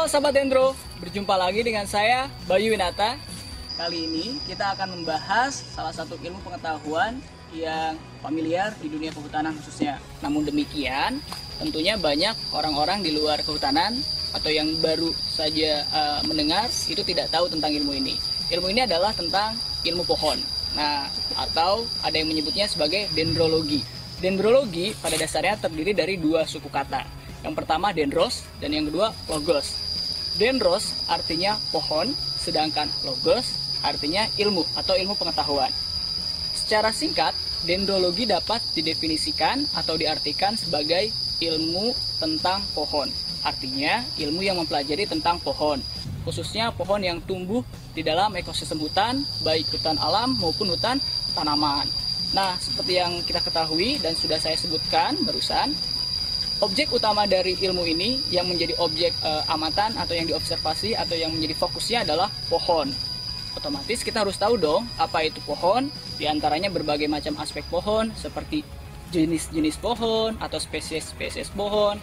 Halo Sahabat Dendro, berjumpa lagi dengan saya Bayu Winata. Kali ini kita akan membahas salah satu ilmu pengetahuan yang familiar di dunia kehutanan khususnya. Namun demikian, tentunya banyak orang-orang di luar kehutanan atau yang baru saja mendengar itu tidak tahu tentang ilmu ini. Ilmu ini adalah tentang ilmu pohon. Nah, atau ada yang menyebutnya sebagai dendrologi. Dendrologi pada dasarnya terdiri dari dua suku kata. Yang pertama dendros dan yang kedua logos. Dendros artinya pohon, sedangkan logos artinya ilmu atau ilmu pengetahuan. Secara singkat, dendrologi dapat didefinisikan atau diartikan sebagai ilmu tentang pohon. Artinya ilmu yang mempelajari tentang pohon, khususnya pohon yang tumbuh di dalam ekosistem hutan, baik hutan alam maupun hutan tanaman. Nah, seperti yang kita ketahui dan sudah saya sebutkan barusan, objek utama dari ilmu ini yang menjadi objek amatan atau yang diobservasi atau yang menjadi fokusnya adalah pohon. Otomatis kita harus tahu dong apa itu pohon, diantaranya berbagai macam aspek pohon seperti jenis-jenis pohon atau spesies-spesies pohon,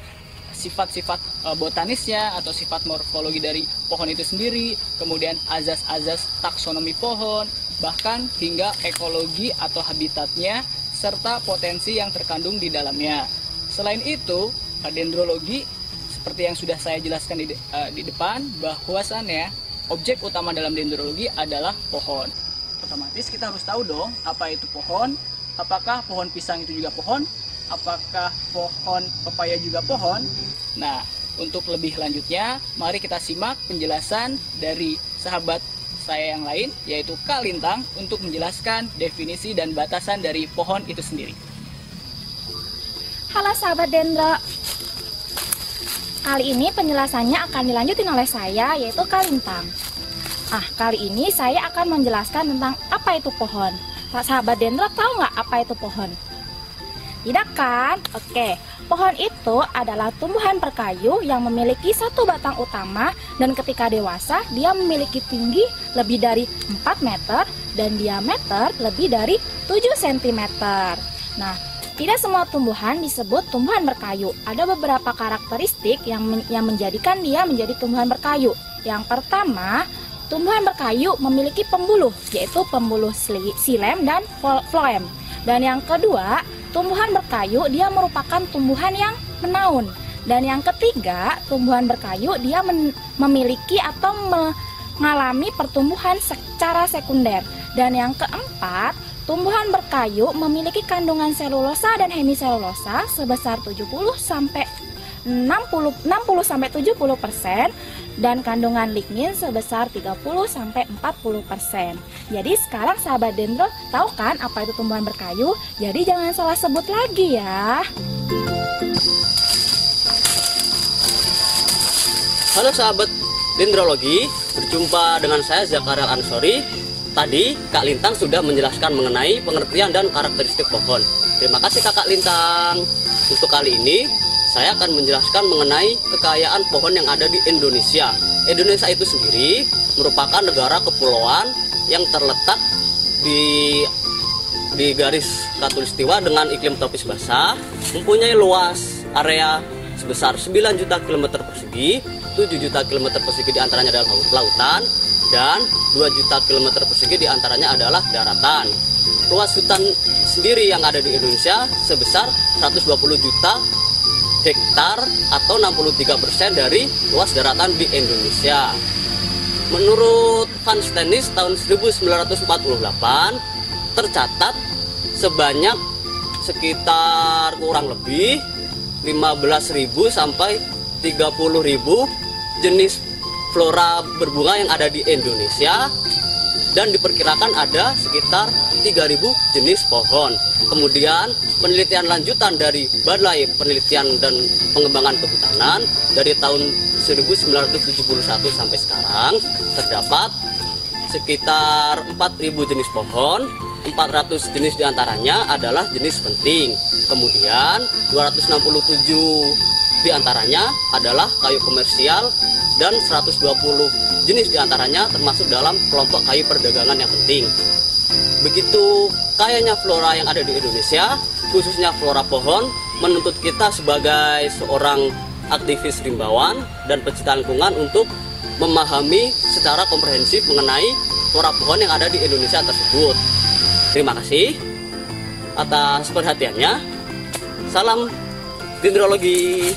sifat-sifat botanisnya atau sifat morfologi dari pohon itu sendiri, kemudian azas-azas taksonomi pohon, bahkan hingga ekologi atau habitatnya, serta potensi yang terkandung di dalamnya. Selain itu, dendrologi seperti yang sudah saya jelaskan di depan, bahwasannya objek utama dalam dendrologi adalah pohon. Otomatis kita harus tahu dong apa itu pohon, apakah pohon pisang itu juga pohon, apakah pohon pepaya juga pohon. Nah, untuk lebih lanjutnya, mari kita simak penjelasan dari sahabat saya yang lain, yaitu Kak Lintang, untuk menjelaskan definisi dan batasan dari pohon itu sendiri. Halo sahabat Dendro. Kali ini penjelasannya akan dilanjutin oleh saya, yaitu Kak Lintang. Kali ini saya akan menjelaskan tentang apa itu pohon. Sahabat Dendro tahu nggak apa itu pohon? Tidak kan? Oke, pohon itu adalah tumbuhan berkayu yang memiliki satu batang utama dan ketika dewasa dia memiliki tinggi lebih dari 4 meter dan diameter lebih dari 7 cm. Nah, tidak semua tumbuhan disebut tumbuhan berkayu. Ada beberapa karakteristik yang menjadikan dia menjadi tumbuhan berkayu. Yang pertama, tumbuhan berkayu memiliki pembuluh, yaitu pembuluh xilem dan phloem. Dan yang kedua, tumbuhan berkayu dia merupakan tumbuhan yang menaun. Dan yang ketiga, tumbuhan berkayu dia memiliki atau mengalami pertumbuhan secara sekunder. Dan yang keempat, tumbuhan berkayu memiliki kandungan selulosa dan hemiselulosa sebesar 70 sampai 70% dan kandungan lignin sebesar 30 sampai 40%. Jadi sekarang sahabat Dendro tahu kan apa itu tumbuhan berkayu? Jadi jangan salah sebut lagi ya. Halo sahabat dendrologi, berjumpa dengan saya Zakaria Ansori. Tadi Kak Lintang sudah menjelaskan mengenai pengertian dan karakteristik pohon. Terima kasih Kakak Lintang. Untuk kali ini saya akan menjelaskan mengenai kekayaan pohon yang ada di Indonesia. Indonesia itu sendiri merupakan negara kepulauan yang terletak di garis khatulistiwa dengan iklim tropis basah, mempunyai luas area sebesar 9 juta kilometer persegi, 7 juta kilometer persegi diantaranya adalah lautan, dan 2 juta kilometer persegi diantaranya adalah daratan. Luas hutan sendiri yang ada di Indonesia sebesar 120 juta hektar atau 63% dari luas daratan di Indonesia. Menurut Van Steenis tahun 1948 tercatat sebanyak sekitar kurang lebih 15.000 sampai 30.000 jenis flora berbunga yang ada di Indonesia dan diperkirakan ada sekitar 3.000 jenis pohon. Kemudian penelitian lanjutan dari Balai Penelitian dan Pengembangan Kehutanan dari tahun 1971 sampai sekarang terdapat sekitar 4.000 jenis pohon, 400 jenis diantaranya adalah jenis penting. Kemudian 267 diantaranya adalah kayu komersial dan 120 jenis diantaranya termasuk dalam kelompok kayu perdagangan yang penting. Begitu kayanya flora yang ada di Indonesia, khususnya flora pohon, menuntut kita sebagai seorang aktivis rimbawan, dan pecinta lingkungan untuk memahami secara komprehensif mengenai flora pohon yang ada di Indonesia tersebut. Terima kasih atas perhatiannya. Salam dendrologi.